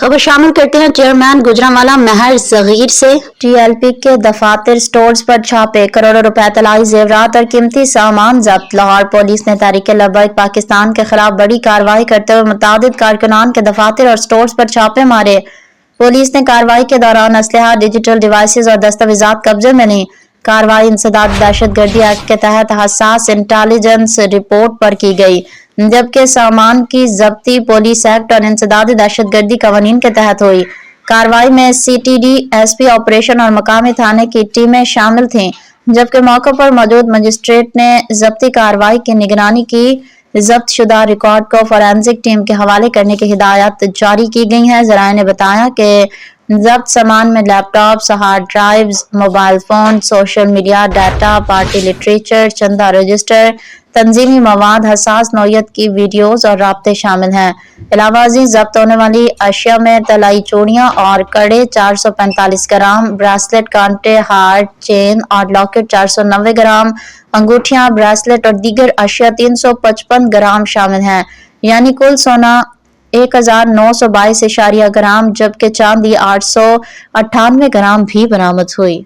खबर शामिल करते हैं चेयरमैन गुजरांवाला महर सगीर से। टीएलपी के दफातर स्टोर्स पर छापे, करोड़ों रुपए तलाई जेवरात और कीमती सामान जब्त। लाहौर पुलिस ने तहरीके लब्बैक पाकिस्तान के खिलाफ बड़ी कार्रवाई करते हुए मुतादिद कारकुनान के दफातर और स्टोर्स पर छापे मारे। पुलिस ने कार्रवाई के दौरान असलहा, डिजिटल डिवाइसेज और दस्तावेजात कब्जे में ली। कार्रवाई इंसदाद दहशतगर्दी एक्ट के तहत हसास इंटेलिजेंस रिपोर्ट पर की गई, जबकि सामान की जब्ती पुलिस एक्ट और इंसदाद दहशतगर्दी कवानीन के तहत हुई। कार्रवाई में CTD, SP ऑपरेशन और मकामी थाने की टीमें शामिल थीं, जबकि मौके पर मौजूद मजिस्ट्रेट ने जब्ती कार्रवाई की निगरानी की। जब्त शुदा रिकॉर्ड को फोरेंसिक टीम के हवाले करने की हिदायत जारी की गई है। जराये ने बताया कि जब्त सामान में laptops, hard drives, mobile phone, social media data, party literature, चंदा रजिस्टर, तंजीमी मवाद, हसास नौयत की वीडियोज और राब्ते शामिल हैं। इलावाजी जब्त होने वाली अशिया में तलाई चूड़ियां और कड़े 445 ग्राम, ब्रेसलेट, कांटे, हार्ट, चेन और लॉकेट 490 ग्राम, अंगूठियां, ब्रेसलेट और दीगर अशिया 355 ग्राम शामिल हैं। यानी कुल सोना 1922 ग्राम, जबकि चांदी 898 ग्राम भी बरामद हुई।